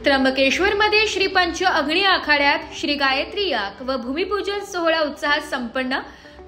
त्र्यंबकेश्वर मध्ये श्री पंच अग्नि आखाड्यात श्री गायत्री याग व भूमिपूजन सोहळा उत्साहात संपन्न।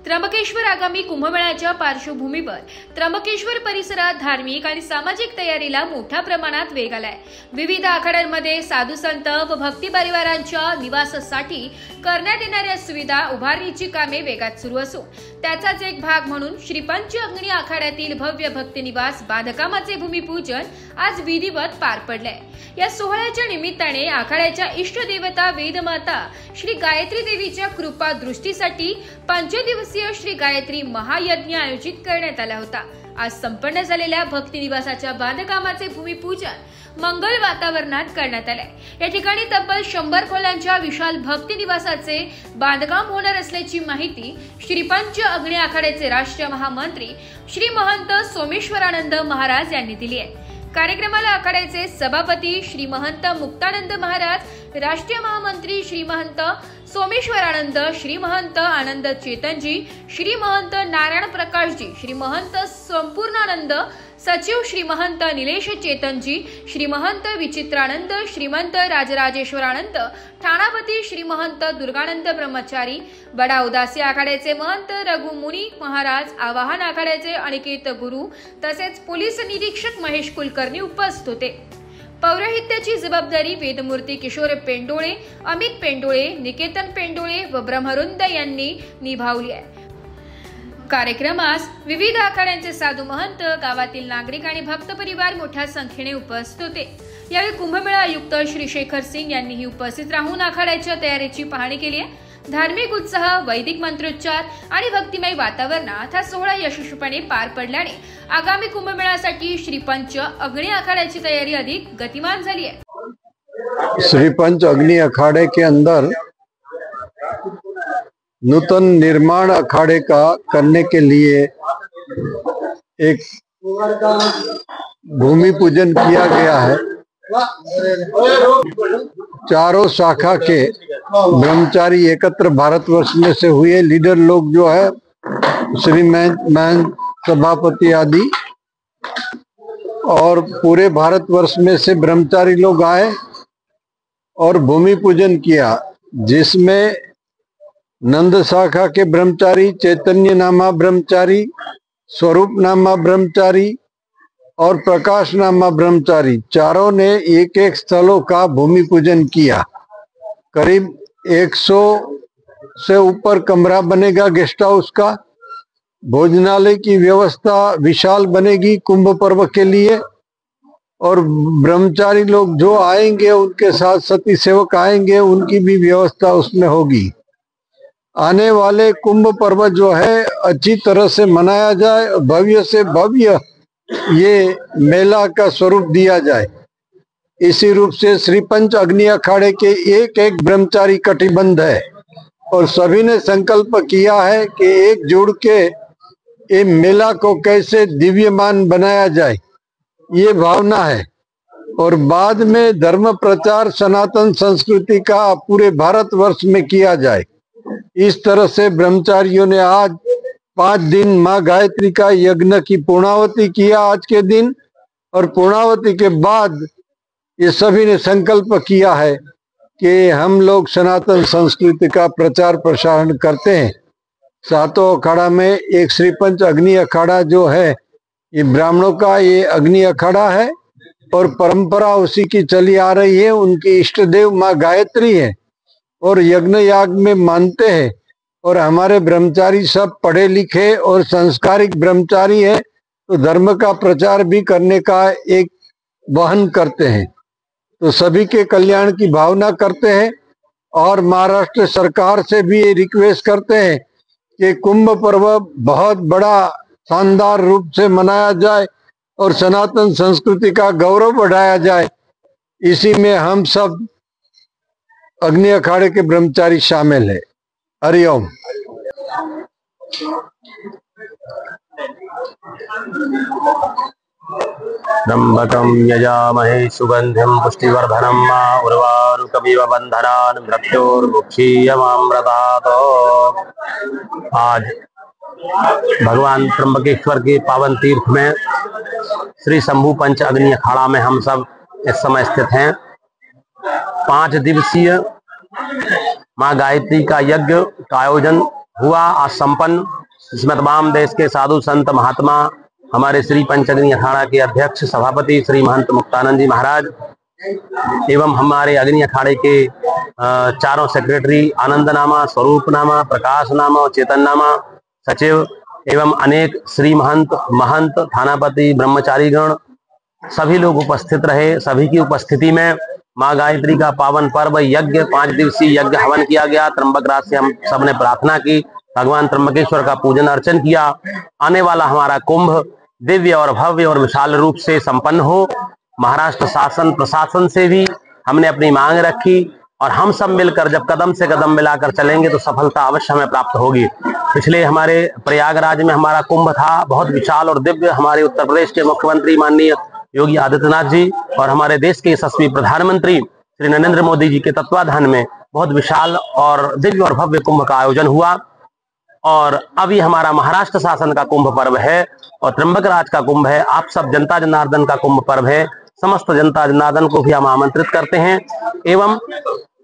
त्र्यंबकेश्वर आगामी कुंभमेळ्याच्या पार्श्वभूमीवर त्र्यंबकेश्वर परिसरात धार्मिक आणि सामाजिक तयारीला मोठ्या प्रमाणात वेग आलाय। विविध आखाड्यांमध्ये साधू संत व भक्ती परिवारांच्या निवासासाठी करण्यात येणाऱ्या सुविधा उभारणीची कामे वेगात सुरू असून त्याचाच एक भाग म्हणून श्री पंच अग्नि आखाड्यातील भव्य भक्ती निवास बांधकामाचे भूमिपूजन आज विधिवत पार पडले। या सोहळ्याच्या निमित्ताने आखाड्याच्या इष्टदेवता वेदमाता श्री गायत्री देवीच्या कृपा दृष्टीसाठी पंचदिवसीय श्री गायत्री महायज्ञ आयोजित करण्यात आला होता। आज संपन्न झालेल्या भक्ती निवासाच्या बांधकामाचे भूमिपूजन मंगल वातावरणात करण्यात आले। या ठिकाणी तब्बल 100 खोल्यांच्या विशाल भक्ती निवासाचे बांधकाम होणार असल्याची माहिती श्री पंच अग्नि आखाड्याचे राष्ट्रीय महामंत्री श्री महंत सोमेश्वरानंद महाराज यांनी दिली आहे। कार्यक्रमाला आखाड्याचे सभापती श्री महंत मुक्तानंद महाराज, राष्ट्रीय महामंत्री श्री महंत सोमेश्वरानंद, श्री महंत आनंद चेतनजी, श्री महंत नारायण प्रकाशजी, श्री महंत संपूर्णानंद, सचिव श्री महंत निलेश चेतनजी, श्री महंत विचित्रानंद, श्रीमंत राजराजेश्वरानंद, ठाणापती श्री महंत दुर्गानंद ब्रह्मचारी, बडा उदासी आखाड्याचे महंत रघु मुनी महाराज, आवाहन आखाड्याचे अनिकेत गुरु तसेच पोलीस निरीक्षक महेश कुलकर्णी उपस्थित होते। पौरोहित्याची जबाबदारी वेदमूर्ती किशोर पेंडोळे, अमित पेंडोळे, निकेतन पेंडोळे व ब्रह्मरुंद यांनी निभावली आहे। कार्यक्रमास विविध आखाड्यांचे साधू महंत, गावातील नागरिक आणि भक्त परिवार मोठ्या संख्येने उपस्थित होते। यावेळी कुंभमेळा आयुक्त श्री शेखर सिंग यांनीही उपस्थित राहून आखाड्याच्या तयारीची पाहणी केली आहे। धार्मिक उत्साह, वैदिक मंत्रोच्चार आणि भक्तिमय वातावरणात हा सोहळा यशस्वीपणे पार पडल्याने आगामी कुंभमेळ्यासाठी श्री पंच अग्नि आखाड्याची तयारी अधिक गतिमान झाली है। श्री पंच अग्नि अखाड़े के अंदर नूतन निर्माण अखाड़े का करने के लिए एक भूमि पूजन किया गया है। चारों शाखा के ब्रह्मचारी एकत्र भारतवर्ष में से हुए लीडर लोग जो है श्री मैं सभापति आदि और पूरे भारतवर्ष में से ब्रह्मचारी लोग आए और भूमि पूजन किया, जिसमें नंद शाखा के ब्रह्मचारी, चैतन्य नामा ब्रह्मचारी, स्वरूप नामा ब्रह्मचारी और प्रकाश नामा ब्रह्मचारी चारों ने एक एक स्थलों का भूमि पूजन किया। करीब 100 से ऊपर कमरा बनेगा गेस्ट हाउस का। भोजनालय की व्यवस्था विशाल बनेगी कुंभ पर्व के लिए और ब्रह्मचारी लोग जो आएंगे उनके साथ सती सेवक आएंगे, उनकी भी व्यवस्था उसमें होगी। आने वाले कुंभ पर्व जो है अच्छी तरह से मनाया जाए, भव्य से भव्य ये मेला का स्वरूप दिया जाए। इसी रूप से श्री पंच अग्नि अखाड़े के एक एक ब्रह्मचारी कटिबद्ध है और सभी ने संकल्प किया है कि एकजुट के ये मेला को कैसे दिव्यमान बनाया जाए, ये भावना है। और बाद में धर्म प्रचार सनातन संस्कृति का पूरे भारतवर्ष में किया जाए। इस तरह से ब्रह्मचारियों ने आज 5 दिन माँ गायत्री का यज्ञ की पूर्णावती किया आज के दिन, और पूर्णावती के बाद ये सभी ने संकल्प किया है कि हम लोग सनातन संस्कृति का प्रचार प्रसारण करते हैं। सातों अखाड़ा में एक श्री पंच अग्नि अखाड़ा जो है ये ब्राह्मणों का ये अग्नि अखाड़ा है और परंपरा उसी की चली आ रही है। उनकी इष्ट देव माँ गायत्री है और यज्ञ याग में मानते हैं, और हमारे ब्रह्मचारी सब पढ़े लिखे और संस्कारिक ब्रह्मचारी है, तो धर्म का प्रचार भी करने का एक वहन करते हैं। तो सभी के कल्याण की भावना करते हैं और महाराष्ट्र सरकार से भी ये रिक्वेस्ट करते हैं कि कुंभ पर्व बहुत बड़ा शानदार रूप से मनाया जाए और सनातन संस्कृति का गौरव बढ़ाया जाए। इसी में हम सब अग्नि अखाड़े के ब्रह्मचारी शामिल है। हरिओम। त्र्यंबकं यजामहे सुगंधिं पुष्टिवर्धनं उर्वारुकमिव बन्धनान् मृत्योर्मुक्षीयमामृतात्। आज भगवान त्र्यंबकेश्वर के पावन तीर्थ में श्री शंभू पंच अग्नि अखाड़ा में हम सब इस समय स्थित हैं। 5 दिवसीय माँ गायत्री का यज्ञ का आयोजन हुआ, आज संपन्न, जिसमें तमाम देश के साधु संत महात्मा, हमारे श्री पंचअग्नि अखाड़ा के अध्यक्ष सभापति श्री महंत मुक्तानंद जी महाराज एवं हमारे अग्नि अखाड़े के चारों सेक्रेटरी आनंदनामा, स्वरूपनामा, प्रकाशनामा और चेतननामा, सचिव एवं अनेक श्री महंत, थानापति, ब्रह्मचारीगण सभी लोग उपस्थित रहे। सभी की उपस्थिति में माँ गायत्री का पावन पर्व यज्ञ 5 दिवसीय यज्ञ हवन किया गया। त्र्यंबक राज से हम सबने प्रार्थना की, भगवान त्र्यंबकेश्वर का पूजन अर्चन किया। आने वाला हमारा कुंभ दिव्य और भव्य और विशाल रूप से संपन्न हो। महाराष्ट्र शासन प्रशासन से भी हमने अपनी मांग रखी और हम सब मिलकर जब कदम से कदम मिलाकर चलेंगे तो सफलता अवश्य हमें प्राप्त होगी। पिछले हमारे प्रयागराज में हमारा कुंभ था, बहुत विशाल और दिव्य। हमारे उत्तर प्रदेश के मुख्यमंत्री माननीय योगी आदित्यनाथ जी और हमारे देश के यशस्वी प्रधानमंत्री श्री नरेंद्र मोदी जी के तत्वाधान में बहुत विशाल और दिव्य और भव्य कुंभ का आयोजन हुआ। और अभी हमारा महाराष्ट्र शासन का कुंभ पर्व है और त्र्यंबक राज का कुंभ है। आप सब जनता जनार्दन का कुंभ पर्व है। समस्त जनता जनार्दन को भी हम आमंत्रित करते हैं। एवं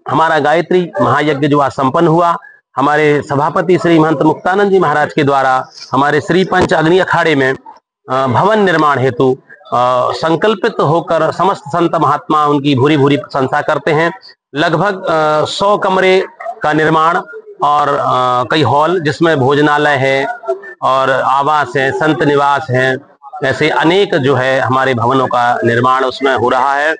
हमारा गायत्री महायज्ञ जो आज संपन्न हुआ, हमारे सभापति श्री महंत मुक्तानंद जी महाराज के द्वारा हमारे श्री पंच अग्नि अखाड़े में भवन निर्माण हेतु संकल्पित होकर समस्त संत महात्मा उनकी भूरी भूरी प्रशंसा करते हैं। लगभग 100 कमरे का निर्माण और कई हॉल जिसमें भोजनालय है और आवास है, संत निवास है, ऐसे अनेक जो है हमारे भवनों का निर्माण उसमें हो रहा है।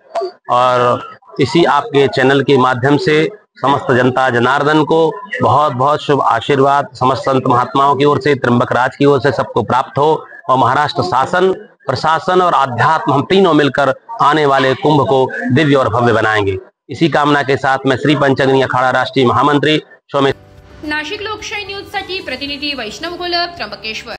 और इसी आपके चैनल के माध्यम से समस्त जनता जनार्दन को बहुत बहुत शुभ आशीर्वाद समस्त संत महात्माओं की ओर से, त्र्यंबक राज की ओर से सबको प्राप्त हो और महाराष्ट्र शासन, प्रशासन और आध्यात्म हम तीनों मिलकर आने वाले कुंभ को दिव्य और भव्य बनाएंगे। इसी कामना के साथ मैं श्री पंचअग्नि अखाड़ा राष्ट्रीय महामंत्री सोमेश। नाशिक लोकशाही न्यूज साठी प्रतिनिधी वैष्णव घोलप, त्र्यंबकेश्वर।